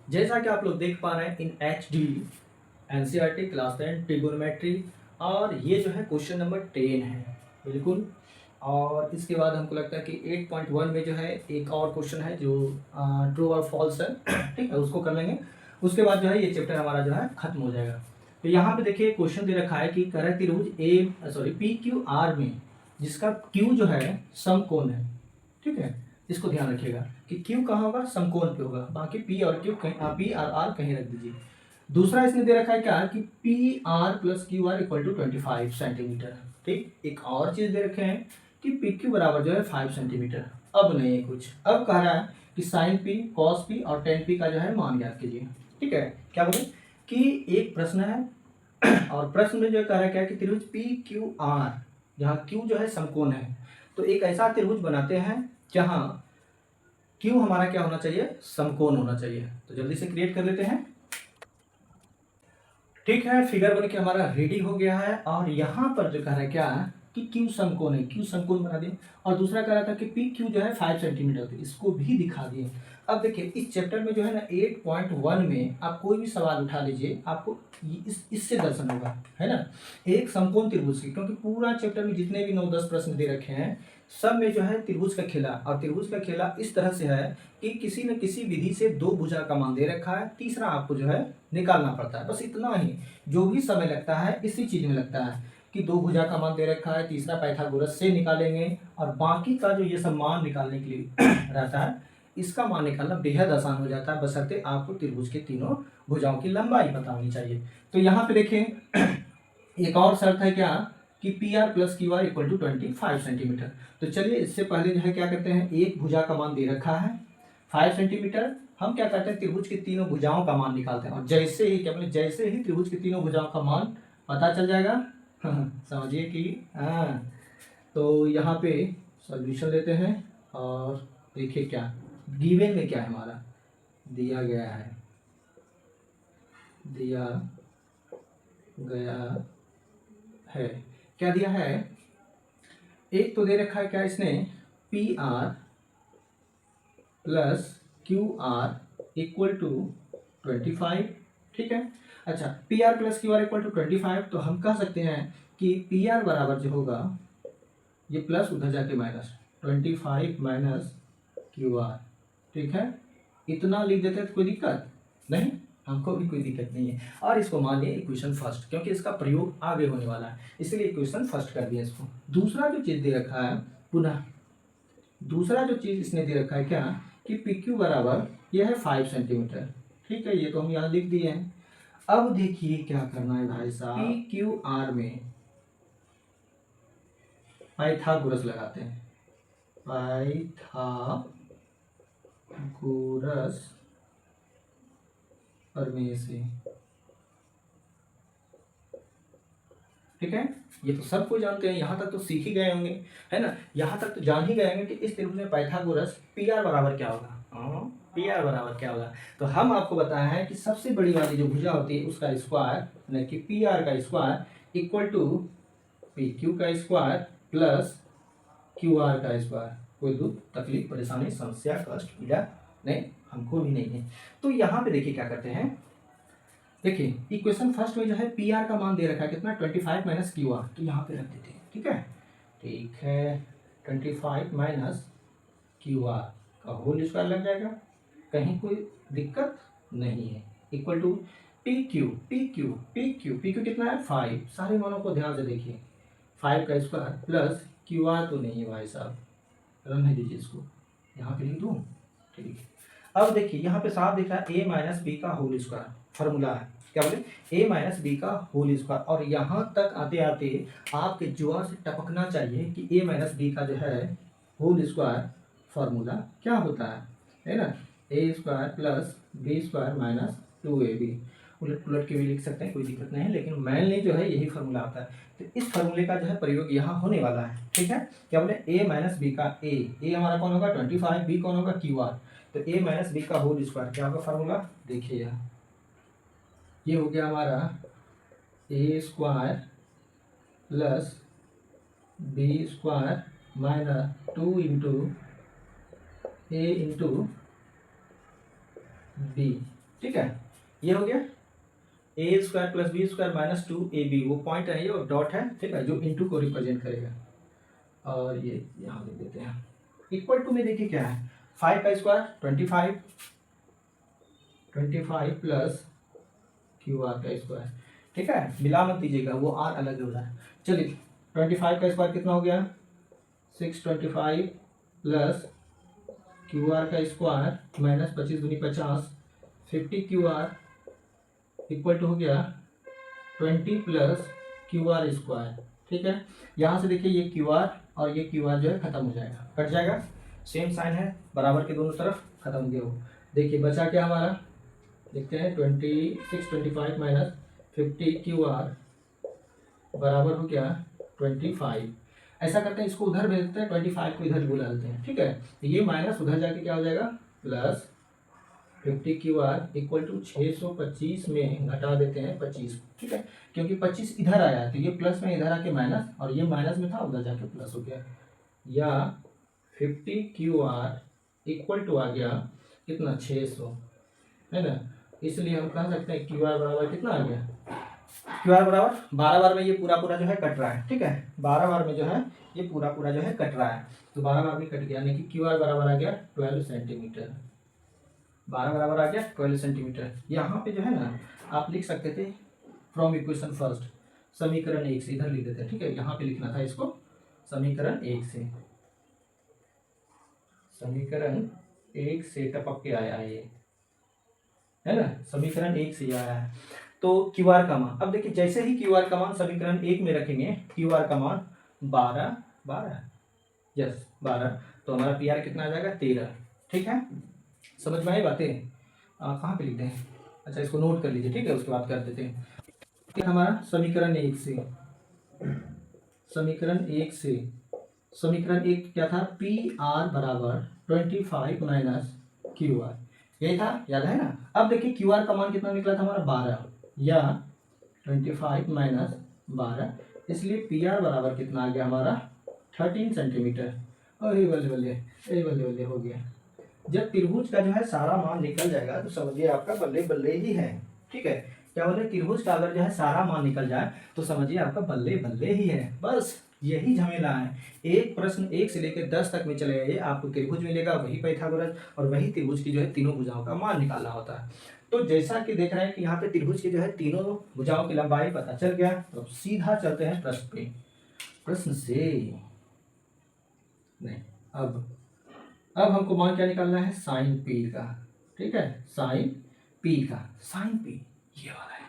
जैसा कि आप लोग देख पा रहे हैं इन HD NCERT क्लास 10 ट्रिगोनोमेट्री, और ये जो है क्वेश्चन नंबर 10 है बिल्कुल। और इसके बाद हमको लगता है कि 8.1 में जो है एक और क्वेश्चन है जो ट्रू और फॉल्स है। ठीक है, उसको कर लेंगे। उसके बाद जो है ये चैप्टर हमारा जो है खत्म हो जाएगा। तो यहाँ पे देखिए क्वेश्चन दे रखा है कि करह त्रिभुज PQR में जिसका Q जो है समकोण है। ठीक है, इसको ध्यान रखिएगा कि Q कहाँ होगा, समकोण पे होगा। बाकी P और Q कहीं, P और R कहीं रख दीजिए। दूसरा इसने दे रखा है क्या कि PR + QR = 25 सेंटीमीटर। ठीक, एक और चीज दे रखे हैं कि PQ बराबर जो है 5 सेंटीमीटर। अब नहीं है कुछ, अब कह रहा है कि sin P, cos P और tan P का जो है मान ज्ञात कीजिए। ठीक है, क्या बोले कि एक प्रश्न है और प्रश्न में जो कह रहा है क्या कि त्रिभुज PQR जहाँ Q जो है समकोण है, तो एक ऐसा त्रिभुज बनाते हैं जहाँ Q हमारा क्या होना चाहिए, समकोण होना चाहिए। तो जल्दी से क्रिएट कर लेते हैं। ठीक है, फिगर बन के हमारा रेडी हो गया है। और यहाँ पर जो कह रहा है क्या कि Q समकोण है, Q समकोण बना दिए। और दूसरा कह रहा था कि PQ जो है 5 सेंटीमीटर, तो इसको भी दिखा दिए। अब देखिए इस चैप्टर में जो है ना 8.1 में आप कोई भी सवाल उठा लीजिए, आपको इससे दर्शन होगा, है ना, एक समकोण त्रिभुज की। क्योंकि पूरा चैप्टर में जितने भी 9-10 प्रश्न दे रखे हैं सब में जो है त्रिभुज का खेला, और त्रिभुज का खेला इस तरह से है कि किसी न किसी विधि से दो भुजा का मान दे रखा है, तीसरा आपको जो है निकालना पड़ता है। बस इतना ही, जो भी समय लगता है इसी चीज में लगता है कि दो भुजा का मान दे रखा है, तीसरा पाइथागोरस से निकालेंगे, और बाकी का जो ये सब मान निकालने के लिए रहता है, इसका मान निकालना बेहद आसान हो जाता है, बशर्ते आपको त्रिभुज के तीनों भुजाओं की लंबाई पता होनी चाहिए। तो यहाँ पे देखें एक और शर्त है क्या कि PR + QR = 25 सेंटीमीटर। तो चलिए इससे पहले जो है क्या करते हैं, एक भुजा का मान दे रखा है 5 सेंटीमीटर, हम क्या करते हैं त्रिभुज की तीनों भुजाओं का मान निकालते हैं। और जैसे ही क्या बोले, जैसे ही त्रिभुज की तीनों भुजाओं का मान पता चल जाएगा समझिए कि हाँ, तो यहाँ पे सॉल्यूशन लेते हैं। और देखिए क्या गिवन में क्या है, हमारा दिया गया है, दिया गया है, क्या दिया है, एक तो दे रखा है क्या इसने PR + QR = 25। ठीक है, अच्छा PR + QR = 25, तो हम कह सकते हैं कि PR बराबर जो होगा, ये प्लस उधर जाके माइनस, 25 - QR। ठीक है, इतना लिख देते हैं तो कोई दिक्कत नहीं, हमको भी कोई दिक्कत नहीं है। और इसको मान लिया इक्वेशन फर्स्ट, क्योंकि इसका प्रयोग आगे होने वाला है, इसलिए इक्वेशन फर्स्ट कर दिया इसको। दूसरा जो चीज दे रखा है, पुनः दूसरा जो चीज इसने दे रखा है क्या कि PQ बराबर यह है 5 सेंटीमीटर। ठीक है, ये तो हम यहाँ लिख दिए हैं। अब देखिए क्या करना है भाई साहब, PQR में पाइथागोरस लगाते हैं, पाइथागोरस प्रमेय से। ठीक है, ये तो सबको जानते हैं, यहाँ तक तो सीख ही गए होंगे, है ना, यहाँ तक तो जान ही गए होंगे कि इस त्रिभुज में पाइथागोरस PR बराबर क्या होगा। PR बराबर क्या होगा, तो हम आपको बताया है कि सबसे बड़ी वाली जो भुजा होती है उसका स्क्वायर, यानी कि PR का स्क्वायर = PQ का स्क्वायर + QR का स्क्वायर। कोई दुख तकलीफ परेशानी समस्या कष्ट पीड़ा नहीं, हमको भी नहीं है। तो यहाँ पे देखिए क्या करते हैं, देखिए इक्वेशन फर्स्ट में जो है PR का मान दे रखा है कितना, 25 - QR, तो यहाँ पे रख देते हैं। ठीक है, ठीक है, 25 - QR का होल स्क्वायर लग जाएगा, कहीं कोई दिक्कत नहीं है, = PQ कितना है 5, सारे मानों को ध्यान से देखिए, 5 का स्क्वायर + QR तो नहीं है भाई साहब, रहने दीजिए इसको, यहाँ पे लिख दूँ। ठीक है, अब देखिए यहाँ पे साफ दिख रहा है A - B का होल स्क्वायर, फॉर्मूला है, क्या बोले A - B का होल स्क्वायर। और यहाँ तक आते आते आपके जुआ से टपकना चाहिए कि A - B का जो है होल स्क्वायर फॉर्मूला क्या होता है ना, A² + B² - 2AB। उलट पुलट के भी लिख सकते हैं, कोई दिक्कत नहीं है, लेकिन मेनली जो है यही फॉर्मूला आता है। तो इस फॉर्मूले का जो है प्रयोग यहाँ होने वाला है। ठीक है, क्या बोले A - B का A हमारा कौन होगा 25, B कौन होगा QR। तो A - B का होल स्क्वायर क्या होगा फॉर्मूला, देखिए यहाँ ये हो गया हमारा A² + B² - 2 × A × B। ठीक है, ये हो गया A square plus B square minus 2ab, वो पॉइंट है ये और डॉट है, ठीक है, जो इंटू को रिप्रेजेंट करेगा। और ये यहाँ लिख देते हैं। इक्वल टू में देखिए क्या है, 5 का स्क्वायर 25, 25 प्लस क्यू आर का स्क्वायर, ठीक है, मिला मत दीजिएगा, वो आर अलग हो रहा है। चलिए 25 का स्क्वायर कितना हो गया, 625 प्लस क्यू आर का स्क्वायर माइनस 25 दूनी 50, 50 क्यू आर इक्वल टू हो गया 20 प्लस क्यू आर स्क्वायर, ठीक है। यहाँ से देखिए ये क्यू आर और ये क्यू आर जो है खत्म हो जाएगा, कट जाएगा, सेम साइन है, बराबर के दोनों तरफ खत्म हो गया वो। देखिए बचा क्या हमारा, देखते हैं 2625 माइनस 50 क्यू आर बराबर हो गया 25। ऐसा करते हैं, इसको उधर भेजते हैं, 25 को इधर बुला लेते हैं, ठीक है। ये माइनस उधर जाके क्या हो जाएगा, plus 50 Q R equal to 625 में घटा देते हैं 25, ठीक है, क्योंकि 25 इधर आया है तो ये प्लस में इधर आके माइनस, और ये माइनस में था उधर जाके प्लस हो गया, या 50 क्यू आर इक्वल टू आ गया कितना 600, है ना। इसलिए हम कह सकते हैं क्यू आर बराबर कितना आ गया, क्यू आर बराबर 12 बार में ये पूरा पूरा जो है कट रहा है, ठीक है, 12 बार में जो है ये पूरा पूरा जो है कट रहा है, तो 12 बार में कट गया, यानी कि क्यू आर बराबर आ गया 12 सेंटीमीटर, 12 बराबर आ गया 12 सेंटीमीटर। यहाँ पे जो है ना आप लिख सकते थे फ्रॉम इक्वेशन फर्स्ट, समीकरण 1 से, इधर लिख देते हैं, ठीक है, यहाँ पे लिखना था इसको समीकरण 1 से, समीकरण 1 से टपक के आया है ये, है ना, समीकरण 1 से आया है। तो क्यू आर का मान, अब देखिए जैसे ही क्यू आर का मान समीकरण 1 में रखेंगे, क्यू आर का मान 12 12, यस 12, तो हमारा पी आर कितना आ जाएगा 13, ठीक है, समझ में आई बातें। कहाँ पे लिखते हैं, अच्छा इसको नोट कर लीजिए, ठीक है, उसके बाद कर देते हैं। हमारा समीकरण 1 से, समीकरण 1 से, समीकरण 1 क्या था, पी आर बराबर 25 माइनस क्यू आर, यही था, याद है ना। अब देखिए क्यू आर का मान कितना निकला था हमारा 12, या 25 माइनस 12, इसलिए पी आर बराबर कितना आ गया हमारा 13 सेंटीमीटर। अरे बल्ले बल्ले, अरे बल्ले बल्ले हो गया। जब त्रिभुज का जो है सारा मान निकल जाएगा तो समझिए आपका बल्ले बल्ले ही है, ठीक है, क्या बोले, त्रिभुज का अगर जो है सारा मान निकल जाए तो समझिए आपका बल्ले बल्ले ही है, बस यही झमेला है। एक प्रश्न 1 से लेकर 10 तक में चले जाइए, आपको त्रिभुज मिलेगा, वही पाइथागोरस और वही त्रिभुज की जो है तीनों भुजाओं का मान निकालना होता है। तो जैसा कि देख रहे हैं कि यहाँ पे त्रिभुज की जो है तीनों भुजाओं की लंबाई पता चल गया, तो सीधा चलते हैं प्रश्न पे, प्रश्न से नहीं, अब हमको मान क्या निकालना है, साइन पी का, ठीक है, साइन पी का, साइन पी ये वाला है,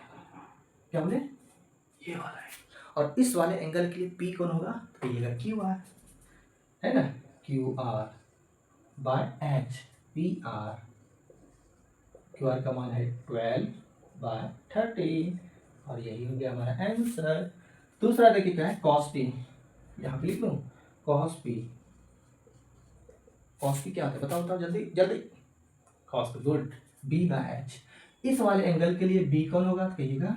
क्या बोले, ये वाला है, और इस वाले एंगल के लिए पी कौन होगा, तो ये क्यू आर, है ना, Q R by H, P R, Q R का मान है 12/13, और यही हो गया हमारा आंसर। दूसरा देखिए क्या है, कॉस टी, यहाँ पे लिख लूँ कॉस पी, कॉस की क्या होता है बताओ जल्दी जल्दी, कॉस का गुड, बी बाय एच, इस वाले एंगल के लिए बी कौन होगा, तो कहिएगा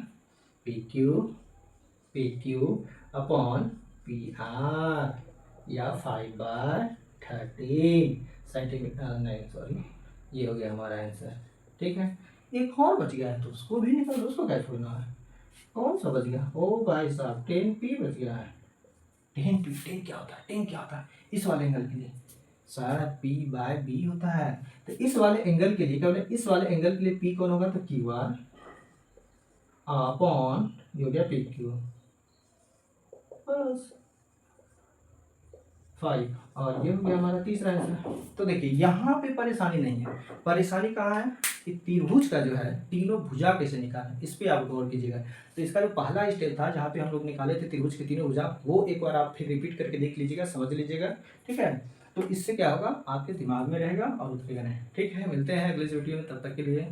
P Q upon P R, या 5/13 सेंटीमीटर, नहीं सॉरी, ये हो गया हमारा आंसर, ठीक है। एक और बच गया है तो उसको भी निकालो, उसको क्या छोड़ना है, कौन सा बच गया, ओ भाई साहब 10p बच गया है, 10p, 10 क्या होता है, 10 क्या होता है, इस वाले एंगल के लिए सारा p बाय b होता है, तो इस वाले एंगल के लिए क्या बोले, इस वाले एंगल के लिए p कौन होगा, तो क्यू आर अपॉन ये हो गया पी क्यू, बस 5, और ये हो गया हमारा तीसरा आंसर। तो देखिए यहाँ पे परेशानी नहीं है, परेशानी कहाँ है कि त्रिभुज का जो है तीनों भुजा कैसे निकालें, इस पे आप गौर कीजिएगा। तो इसका जो पहला स्टेप था जहाँ पे हम लोग निकाले थे त्रिभुज के तीनों भुजा, वो एक बार आप फिर रिपीट करके देख लीजिएगा, समझ लीजिएगा, ठीक है। तो इससे क्या होगा, आपके दिमाग में रहेगा और उतरेगा नहीं, ठीक है। मिलते हैं अगले वीडियो में, तब तक के लिए